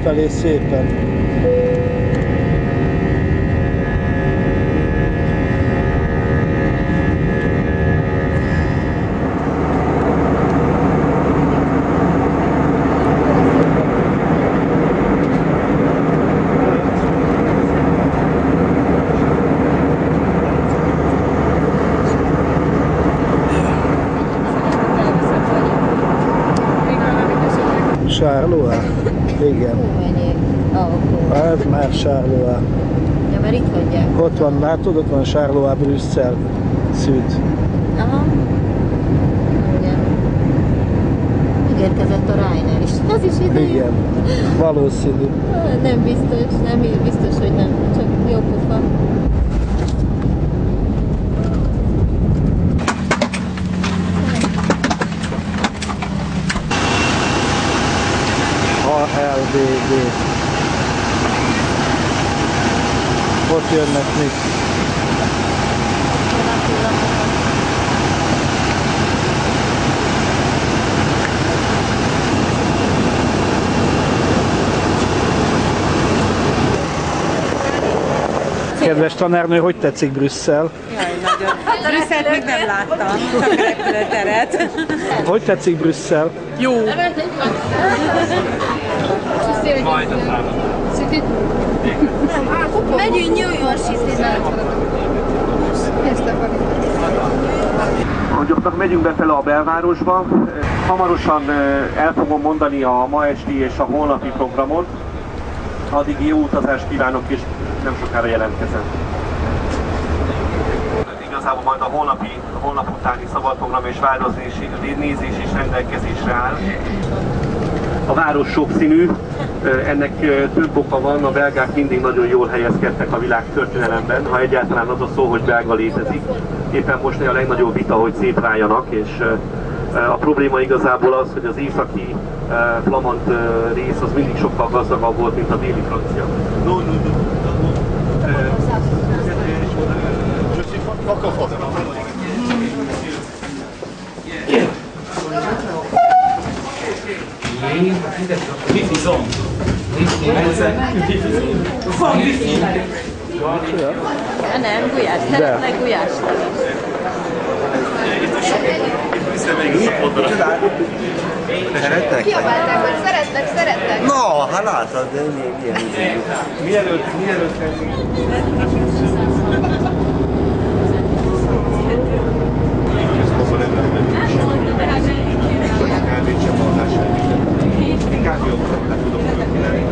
felé szépen. Charleroi? Igen. Ez már Charleroi. Ja, mert itt hagyják. Ott van, látod, ott van Charleroi, Brüsszel, Szűd. Aha. Igen. Megérkezett a Ryanair is. Az is ide. Igen, valószínű. Nem biztos, hogy nem. Csak jó pofa. LBB. Ott jönnek még. Kedves tanárnő, hogy tetszik Brüsszel? Jaj, nagyon. Brüsszelt még nem láttam, csak a repülőteret. Hogy tetszik Brüsszel? Jó. Megyünk New York City-be. Mondjuk, megyünk befele a belvárosba. Hamarosan el fogom mondani a ma esti és a holnapi programot. Addig jó utazást kívánok, és nem sokára jelentkezem. Igazából majd a holnap utáni szabadprogram és nézés is rendelkezésre áll. A város sokszínű, ennek több oka van, a belgák mindig nagyon jól helyezkedtek a világ történelemben, ha egyáltalán az a szó, hogy belga létezik. Éppen most a legnagyobb vita, hogy szétváljanak, és a probléma igazából az, hogy az északi flamand rész az mindig sokkal gazdagabb volt, mint a déli francia. Wifi zone. Nem, gulyás. Szeretnek gulyás telet. Szeretnek? Kiabálták, hogy szeretnek. No, hát látod, de milyen Mielőtt inkább jobb, le tudok lenni.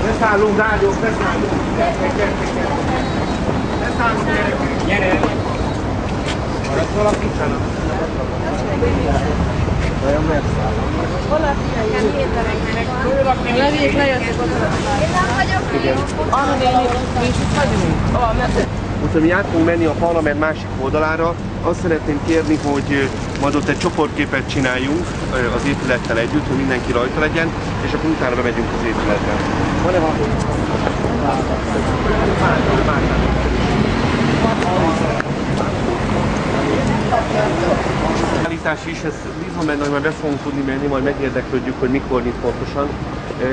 Leszállunk, rágyok, leszállunk! Leszállunk, gyerekek! Gyere! Maradt valaki? Vajon miért szállunk? Levék, lejöttek oda. Én nem vagyok. Igen. Anna néni, nincs itt hagyni. Úgyhogy mi át fogunk menni a parlament másik oldalára. Azt szeretném kérni, hogy majd ott egy csoportképet csináljunk az épülettel együtt, hogy mindenki rajta legyen, és akkor utána bemegyünk az épületbe. Van-e valami? Is, ez bízom benne, hogy majd be fogunk tudni menni, majd megérdeklődjük, hogy mikor nyit pontosan.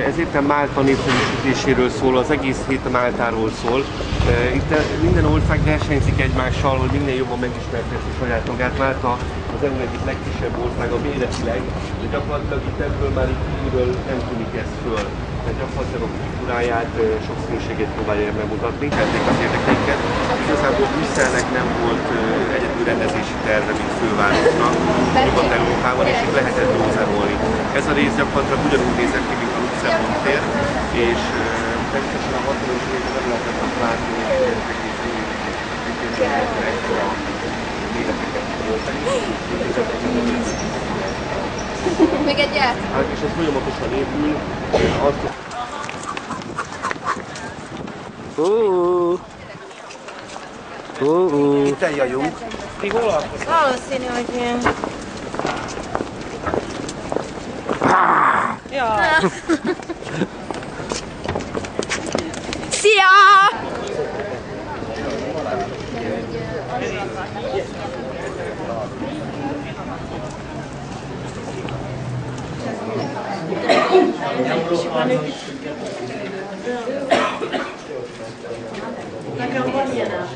Ez éppen Málta népszerűsítéséről szól, az egész hét a Máltáról szól. Itt minden ország versenyzik egymással, hogy minél jobban megismerteti saját magát. Málta az EU egyik legkisebb ország, a méretileg, de gyakorlatilag itt ebből már így kívülről nem tűnik ez föl. Tehát gyakorlatilag a kultúráját, sokszínűségét próbálja bemutatni. Tették az érdekeiket. Igazából Brüsszelnek nem volt egyedül rendezési terve, mint fővárosnak Nyugat-Európában, és itt lehetett dózerolni. Ez a rész gyakorlatilag ugyanúgy nézett ki, mint a Luxemburg tér, és természetesen a 60-as években nem lehetett azt látni, hogy ekkora méreteket voltak. Még egyet? Hát, és ez folyamatosan épül. Itt eljöjjünk. Ti hol laktok? Valószínű, hogy ilyen. Ja. Szia! Nekem van ilyen.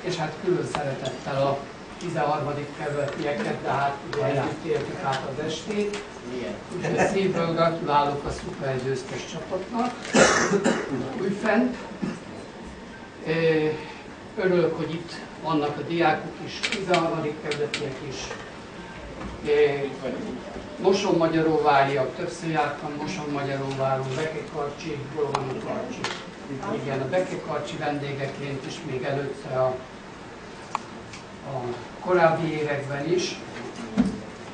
És hát külön szeretettel a 13. kerületieket, de hát ugye együtt éltük át az estét. Úgyhogy szívből gratulálok a szuper győztes csapatnak, újfent. Örülök, hogy itt vannak a diákok is, 13. kerületiek is. Mosonmagyaróváriak, többször jártam Mosonmagyaróváron, Bekekarcsi, hol van a Karcsi? Igen, a Bekekarcsi vendégeként is, még előtte a korábbi években is.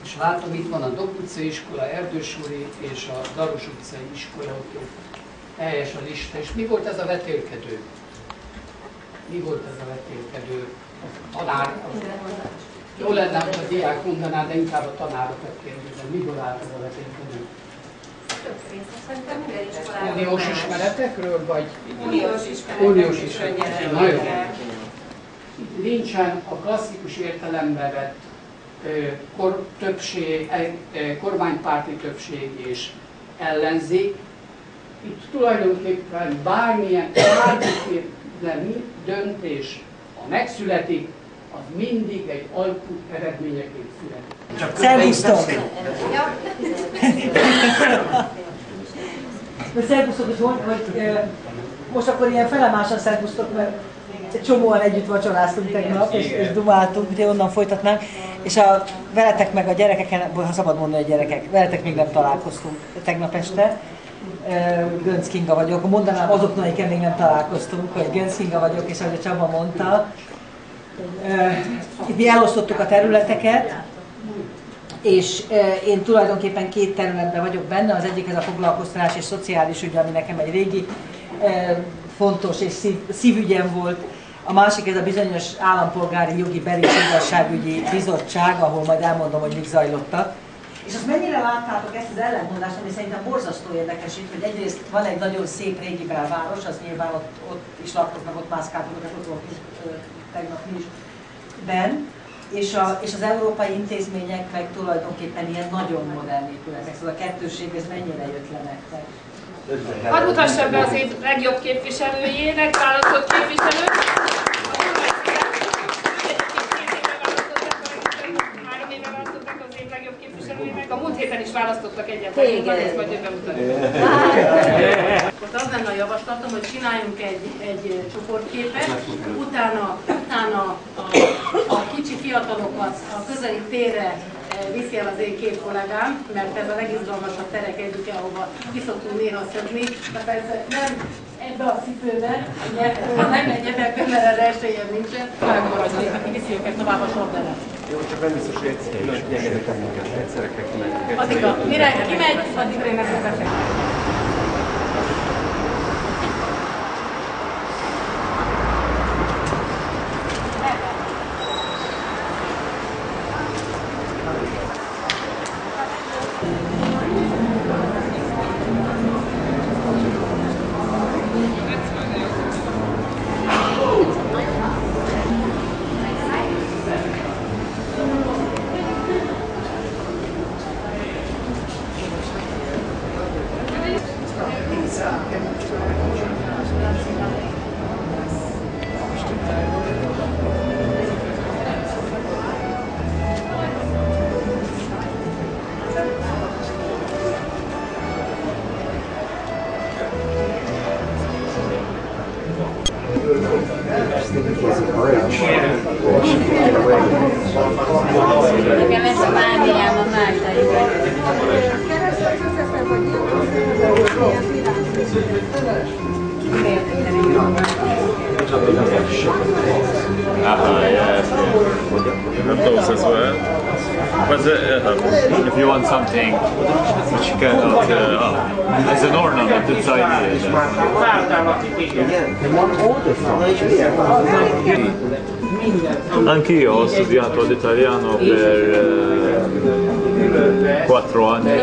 És látom, itt van a Dok utcai iskola, Erdősúri és a Daros utcai iskola, ott teljes a lista. És mi volt ez a vetélkedő? Mi volt ez a vetélkedő? A tanár? Jó lenne, hogy a diák mondaná, de inkább a tanárokat kérdezem. Miből állt ez a vetélkedő? Uniós ismeretekről, vagy? Uniós ismeretekről. Nagyon. Nincsen a klasszikus értelembe vett kormánypárti többség és ellenzék. Itt tulajdonképpen bármilyen döntés, ha megszületik, az mindig egy alkú eredményeként születik. Szervusztok! Szervusztok, hogy most akkor ilyen felemásan szervusztok, mert egy csomóan együtt vacsoráztunk tegnap, és dumáltunk, ugye onnan folytatnánk, és veletek meg a gyerekeken, ha szabad mondani, a gyerekek, veletek még nem találkoztunk tegnap este. Gönc Kinga vagyok, mondanám azoknak, akikkel még nem találkoztunk, hogy Gönc Kinga vagyok, és ahogy a Csaba mondta, mi elosztottuk a területeket, és én tulajdonképpen két területben vagyok benne, az egyik ez a foglalkoztatás és szociális ügy, ami nekem egy régi fontos és szívügyem volt, a másik ez a bizonyos állampolgári jogi bel- és igazságügyi bizottság, ahol majd elmondom, hogy mik zajlottak. És azt mennyire láttátok ezt az ellentmondást, ami szerintem borzasztó érdekes itt, hogy egyrészt van egy nagyon szép régi belváros, az nyilván ott is laktok, meg ott mászkáltok, meg ott volt tegnap mi is benn, és az európai intézmények meg tulajdonképpen ilyen nagyon modern épületek, szóval a kettőség ez mennyire jött le nektek? Hadd mutassam be az év legjobb képviselőjének, választott képviselőt. A múlt héten is választottak egyet, ezt majd ő bemutatja. Most az lenne a javaslatom, hogy csináljunk egy csoportképet, utána a kicsi fiatalokat a közeli térre viszi el az én két kollégám, mert ez a legizgalmasabb terek egyike, ahova ki szoktunk néha szökni. De persze nem ebbe a cipőbe, nem egy ebbe, mert erre esélyem nincsen. Megmaradni, aki viszi őket tovább a sordelet. Jó, csak nem biztos, hogy egyszerre kell minket, egyszerre kell kimenni. Addigra, mire kimegy, addigra én meg fogok befektetni. Nekem ez a mániám a máltaiban. Not those as well. But if you want something which you cannot, as an ornament, it's ideal. Anch'io ho studiato l'italiano per 4 anni.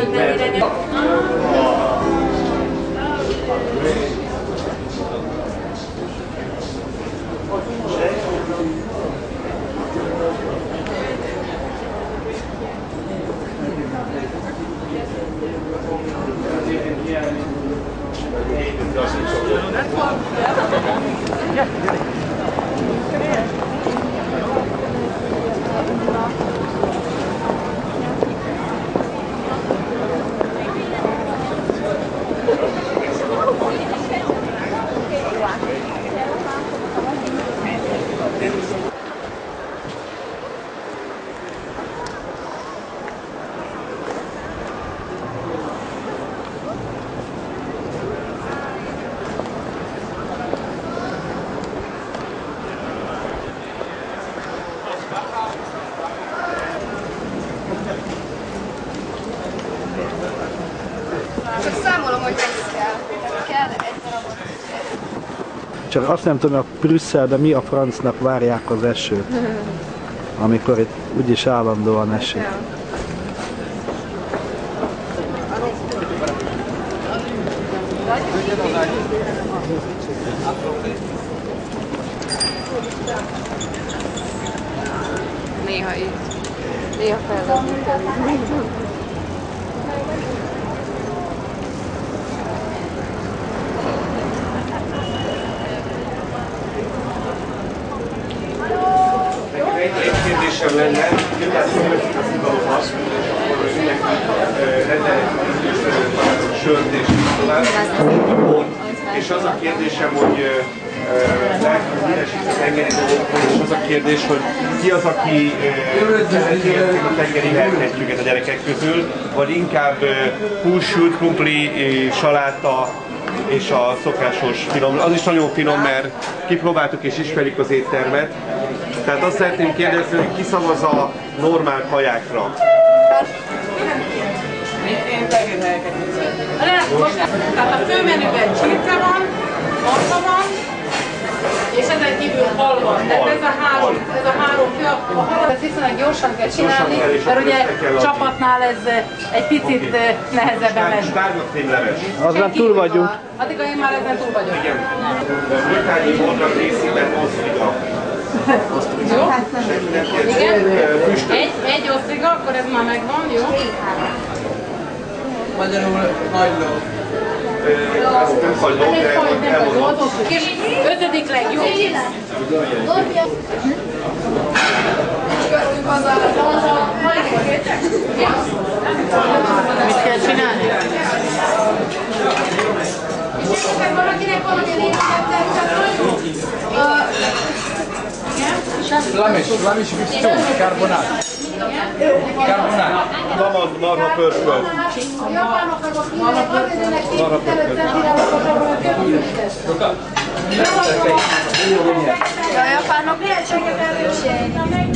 csak azt nem tudom, a Brüsszelben mi a francnak várják az esőt, amikor itt úgyis állandóan esik. Néha így. Néha fellendíteni. Egy kérdésem lenne, miután szóljuk az igazolhat, és akkor mindenki rendelhetünk sört és tovább, és az a kérdésem, hogy lehet híresít a tengeri dolgokról, és az a kérdés, hogy ki az, aki szereti a tengeri lelkhetjüket a gyerekek közül, vagy inkább hússült, krumpli, saláta, és a szokásos finom. Az is nagyon finom, mert kipróbáltuk és ismerjük az éttermet. Tehát azt szeretném kérdezni, hogy ki szavaz a normál kajákra? Én fekete Tehát a főmenüben csirke van, marha van, és ezen kívül hal van. Tehát ez a három fő, a halat ezt viszonylag gyorsan kell csinálni, mert ugye csapatnál ez egy picit nehezebben megy. Aztán túl vagyunk. Addig én már ezen túl vagyok. Igen. Britányi módnak részében osztriga. Jó? Igen? Egy osztriga, akkor ez már megvan, jó? Magyarul hagyló. Ezt nem hagyló, de elmondom. És ötödik legjobb. Mit kell csinálni? Valakinek valamilyen Flamish bistro, carbonát. Carbonát. Marha pörkölt. Marha pörkölt. A japánok lehetséget erősíteni.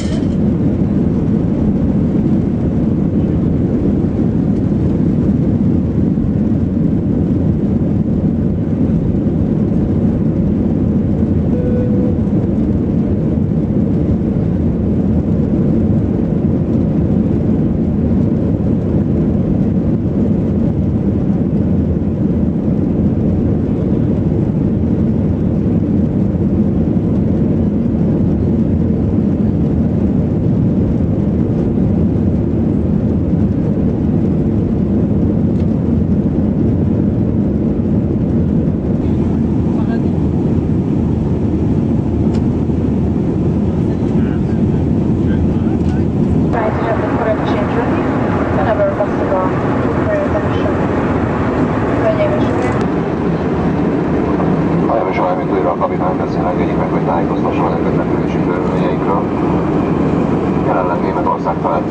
Jelenleg Németország felett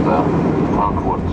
Frankfurt